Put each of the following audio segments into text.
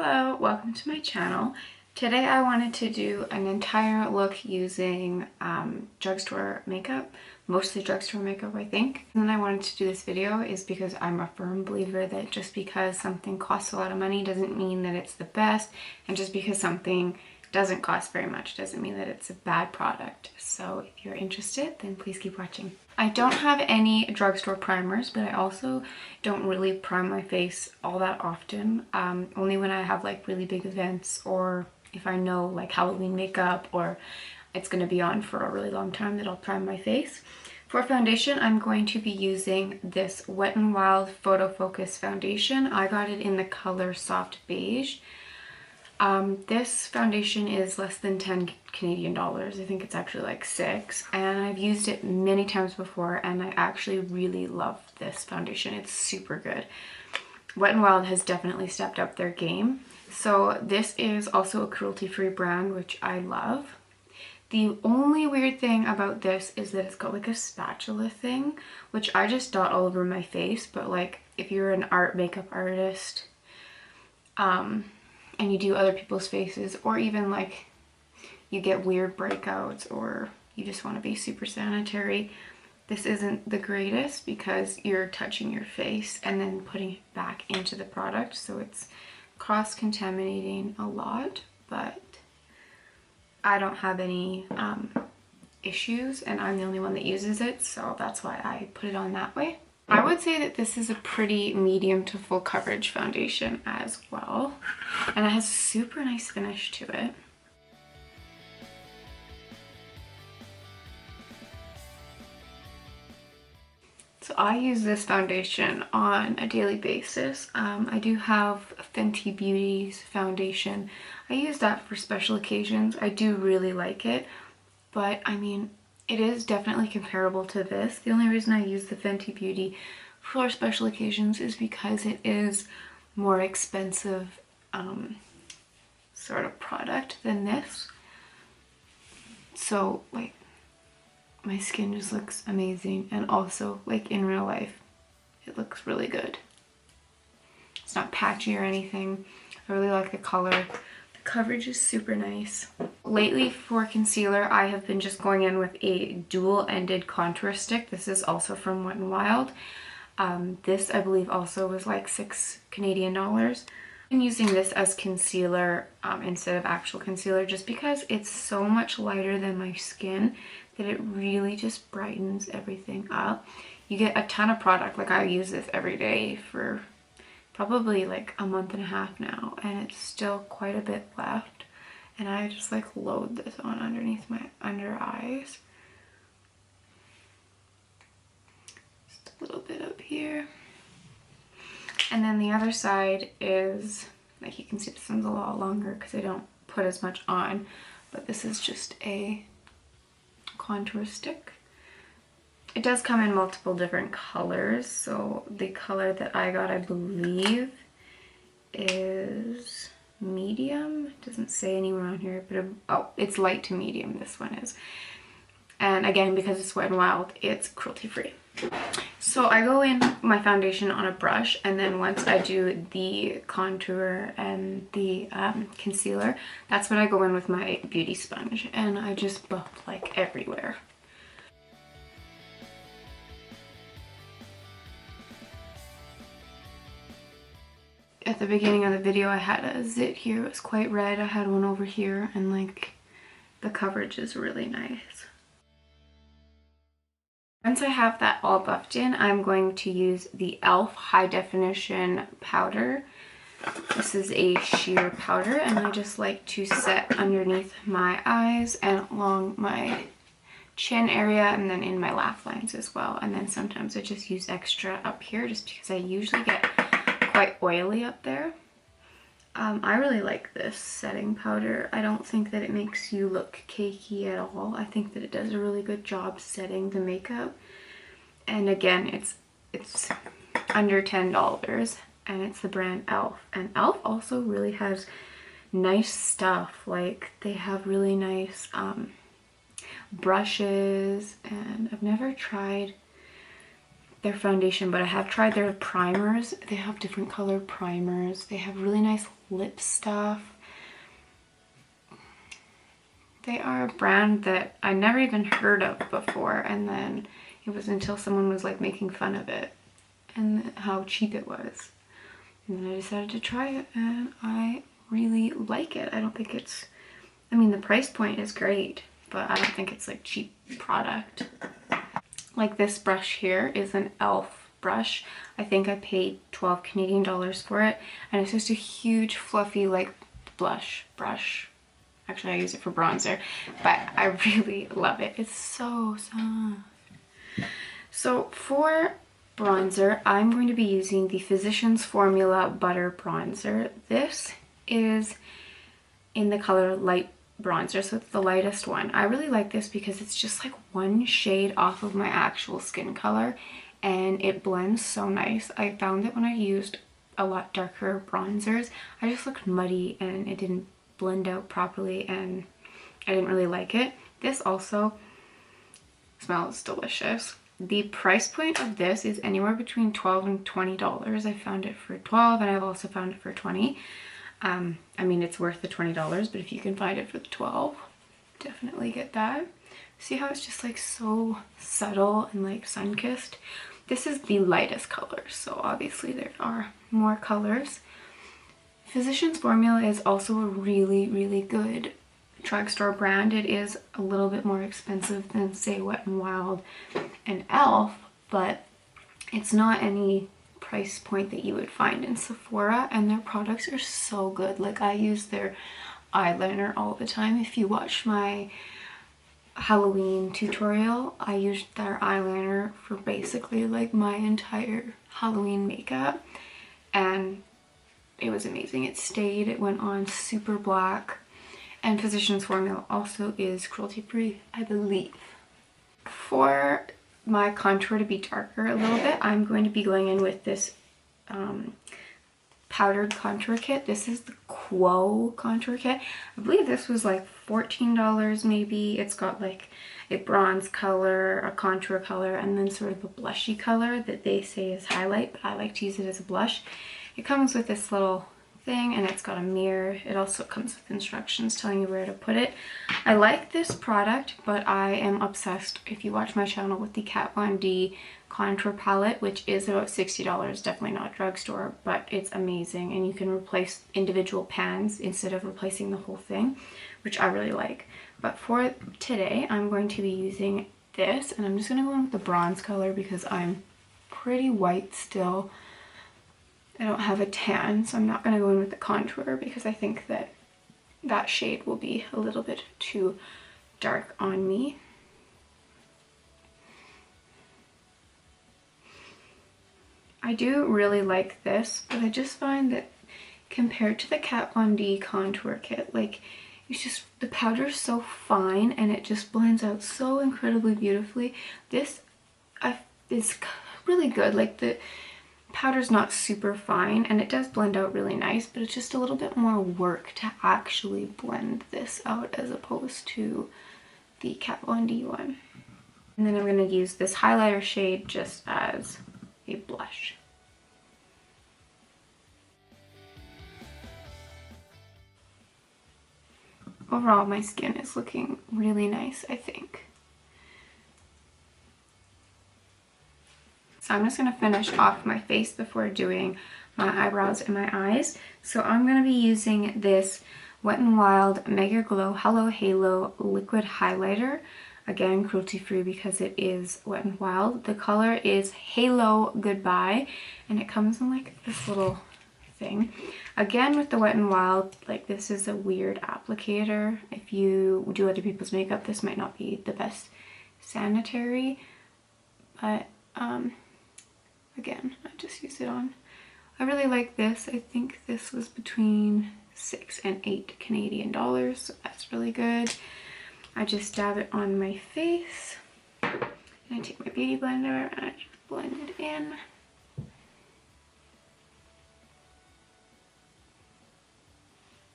Hello, welcome to my channel. Today I wanted to do an entire look using drugstore makeup, mostly drugstore makeup I think. And then I wanted to do this video is because I'm a firm believer that just because something costs a lot of money doesn't mean that it's the best, and just because something doesn't cost very much doesn't mean that it's a bad product. So if you're interested, then please keep watching. I don't have any drugstore primers, but I also don't really prime my face all that often. Only when I have like really big events, or if I know like Halloween makeup or it's going to be on for a really long time, that I'll prime my face. For foundation, I'm going to be using this Wet n Wild Photo Focus foundation. I got it in the color Soft Beige. This foundation is less than 10 Canadian dollars. I think it's actually like 6, and I've used it many times before and I actually really love this foundation. It's super good. Wet n Wild has definitely stepped up their game. So this is also a cruelty-free brand, which I love. The only weird thing about this is that it's got like a spatula thing, which I just dot all over my face, but like if you're an makeup artist, and you do other people's faces, or even like you get weird breakouts or you just want to be super sanitary, this isn't the greatest because you're touching your face and then putting it back into the product, so it's cross-contaminating a lot. But I don't have any issues and I'm the only one that uses it, so that's why I put it on that way. I would say that this is a pretty medium to full coverage foundation as well, and it has a super nice finish to it. So I use this foundation on a daily basis. I do have Fenty Beauty's foundation. I use that for special occasions. I do really like it, but I mean, it is definitely comparable to this. The only reason I use the Fenty Beauty for special occasions is because it is more expensive sort of product than this. So like my skin just looks amazing, and also like in real life it looks really good. It's not patchy or anything. I really like the color. Coverage is super nice. Lately for concealer, I have been just going in with a dual-ended contour stick. This is also from Wet n Wild. This I believe also was like 6 Canadian dollars. I'm using this as concealer instead of actual concealer, just because it's so much lighter than my skin that it really just brightens everything up. You get a ton of product. Like I use this every day for probably like a month and a half now, and it's still quite a bit left, and I just like load this on underneath my under eyes. Just a little bit up here, and then the other side is, like you can see this one's a lot longer because I don't put as much on, but this is just a contour stick. It does come in multiple different colors, so the color that I got, I believe, is medium. It doesn't say anywhere on here, but oh, it's light to medium, this one is. And again, because it's Wet n Wild, it's cruelty-free. So I go in my foundation on a brush, and then once I do the contour and the concealer, that's when I go in with my beauty sponge, and I just buff like everywhere. At the beginning of the video I had a zit here, it was quite red. I had one over here, and like the coverage is really nice. Once I have that all buffed in, I'm going to use the e.l.f. High Definition Powder. This is a sheer powder, and I just like to set underneath my eyes and along my chin area, and then in my laugh lines as well. And then sometimes I just use extra up here just because I usually get quite oily up there. I really like this setting powder. I don't think that it makes you look cakey at all. I think that it does a really good job setting the makeup. And again, it's under $10, and it's the brand e.l.f. And e.l.f. also really has nice stuff. Like they have really nice brushes, and I've never tried their foundation, but I have tried their primers. They have different colored primers. They have really nice lip stuff. They are a brand that I never even heard of before, and then it was until someone was like making fun of it and how cheap it was. And then I decided to try it, and I really like it. I don't think it's, I mean, the price point is great, but I don't think it's like cheap product. Like this brush here is an e.l.f. brush. I think I paid 12 Canadian dollars for it, and it's just a huge fluffy like blush brush. Actually, I use it for bronzer, but I really love it. It's so soft. So for bronzer, I'm going to be using the Physicians Formula Butter Bronzer. This is in the color Light Bronzer, so it's the lightest one. I really like this because it's just like one shade off of my actual skin color, and it blends so nice. I found that when I used a lot darker bronzers, I just looked muddy and it didn't blend out properly, and I didn't really like it. This also smells delicious. The price point of this is anywhere between $12 and $20. I found it for 12, and I've also found it for 20. I mean, it's worth the $20, but if you can find it for the 12, definitely get that. See how it's just like so subtle and like sun-kissed? This is the lightest color, so obviously there are more colors. Physicians Formula is also a really, really good drugstore brand. It is a little bit more expensive than, say, Wet n Wild and e.l.f., but it's not any price point that you would find in Sephora, and their products are so good. Like, I use their eyeliner all the time. If you watch my Halloween tutorial, I used their eyeliner for basically like my entire Halloween makeup, and it was amazing. It stayed, it went on super black. And Physicians Formula also is cruelty free, I believe. For my contour to be darker a little bit, I'm going to be going in with this powdered contour kit. This is the Quo contour kit. I believe this was like $14 maybe. It's got like a bronze color, a contour color, and then sort of a blushy color that they say is highlight, but I like to use it as a blush. It comes with this little thing, and it's got a mirror. It also comes with instructions telling you where to put it. I like this product, but I am obsessed, if you watch my channel, with the Kat Von D contour palette, which is about $60. Definitely not drugstore, but it's amazing, and you can replace individual pans instead of replacing the whole thing, which I really like. But for today, I'm going to be using this, and I'm just going to go in with the bronze color because I'm pretty white still. I don't have a tan, so I'm not going to go in with the contour because I think that that shade will be a little bit too dark on me. I do really like this, but I just find that compared to the Kat Von D contour kit, like, it's just, the powder is so fine and it just blends out so incredibly beautifully. This is really good. Like, the powder's not super fine and it does blend out really nice, but it's just a little bit more work to actually blend this out as opposed to the Kat Von D one. And then I'm going to use this highlighter shade just as a blush. Overall, my skin is looking really nice, I think. So I'm just going to finish off my face before doing my eyebrows and my eyes. So I'm going to be using this Wet n Wild Mega Glow Hello Halo Liquid Highlighter. Again, cruelty free because it is Wet n Wild. The color is Halo Goodbye, and it comes in like this little thing. Again, with the Wet n Wild, like, this is a weird applicator. If you do other people's makeup, this might not be the best sanitary, but again, I just use it on. I really like this. I think this was between 6 and 8 Canadian dollars, so that's really good. I just dab it on my face, and I take my beauty blender and I just blend it in.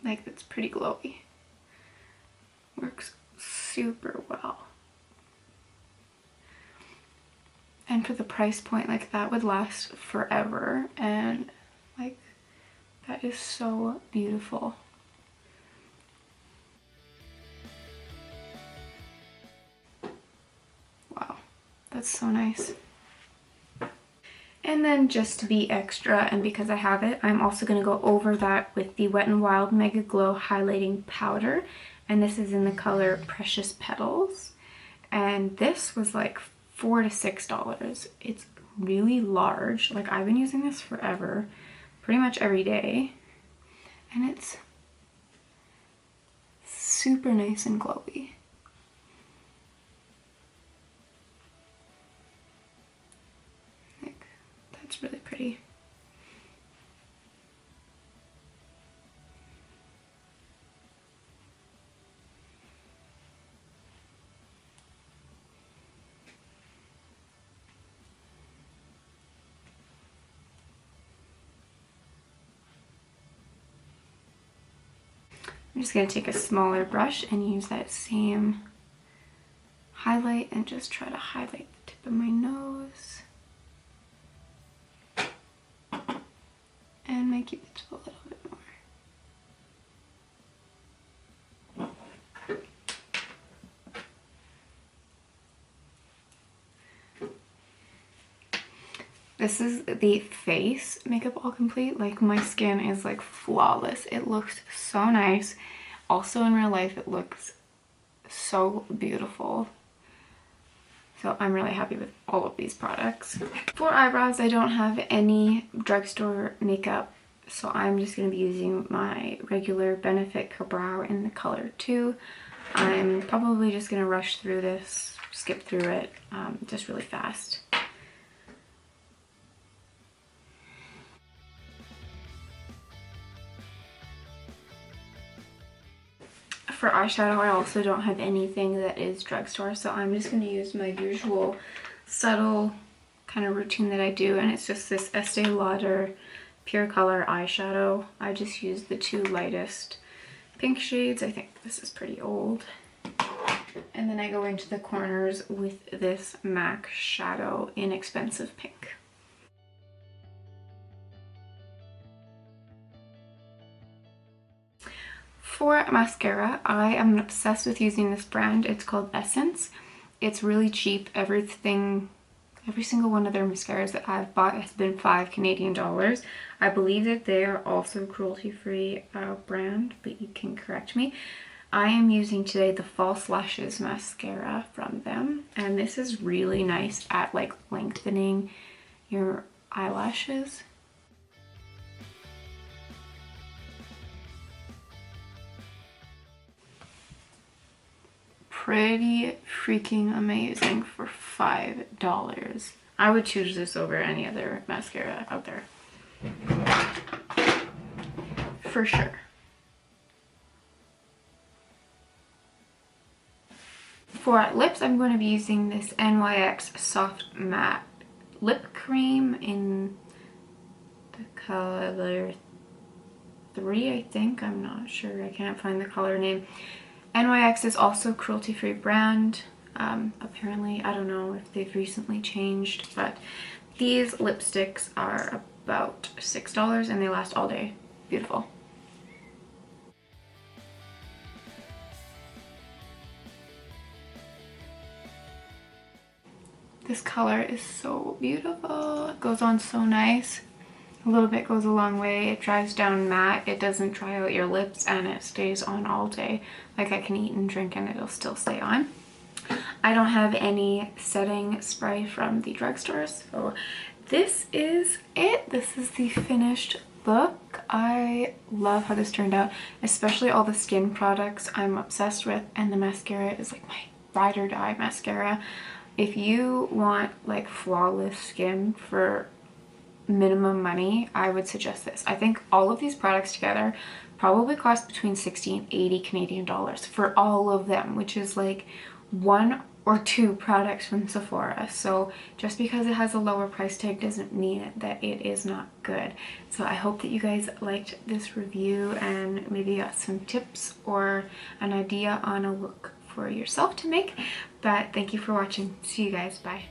Like, that's pretty glowy. Works super well. And and for the price point, like that would last forever, and like that is so beautiful. Wow, that's so nice. And then just to be extra, and because I have it, I'm also going to go over that with the Wet n Wild Mega Glow Highlighting Powder. And this is in the color Precious Petals. And this was like $4 to $6. It's really large. Like, I've been using this forever, pretty much every day. And it's super nice and glowy. It's really pretty. I'm just going to take a smaller brush and use that same highlight and just try to highlight the tip of my nose. And make it just a little bit more. This is the face makeup all complete. Like, my skin is like flawless. It looks so nice. Also in real life, it looks so beautiful. So I'm really happy with all of these products. For eyebrows, I don't have any drugstore makeup, so I'm just going to be using my regular Benefit Brow in the color 2. I'm probably just going to rush through this, skip through it, just really fast. For eyeshadow, I also don't have anything that is drugstore, so I'm just going to use my usual subtle kind of routine that I do, and it's just this Estee Lauder Pure Color eyeshadow. I just use the 2 lightest pink shades. I think this is pretty old. And then I go into the corners with this MAC Shadow Inexpensive Pink. For mascara, I am obsessed with using this brand. It's called Essence. It's really cheap. Every single one of their mascaras that I've bought has been $5 Canadian. I believe that they are also cruelty-free brand, but you can correct me. I am using today the False Lashes mascara from them, and this is really nice at like lengthening your eyelashes. Pretty freaking amazing for $5. I would choose this over any other mascara out there. For sure. For lips, I'm going to be using this NYX Soft Matte Lip Cream in the color 3, I think. I'm not sure. I can't find the color name. NYX is also a cruelty-free brand. Apparently, I don't know if they've recently changed, but these lipsticks are about $6 and they last all day. Beautiful. This color is so beautiful. It goes on so nice. A little bit goes a long way. It dries down matte. It doesn't dry out your lips, and it stays on all day. Like, I can eat and drink and it'll still stay on. I don't have any setting spray from the drugstore, so this is it. This is the finished look. I love how this turned out, especially all the skin products I'm obsessed with, and the mascara is like my ride or die mascara. If you want like flawless skin for minimum money, I would suggest this. I think all of these products together probably cost between 60 and 80 Canadian dollars for all of them, which is like 1 or 2 products from Sephora. So just because it has a lower price tag doesn't mean that it is not good. So I hope that you guys liked this review and maybe got some tips or an idea on a look for yourself to make. But thank you for watching. See you guys. Bye.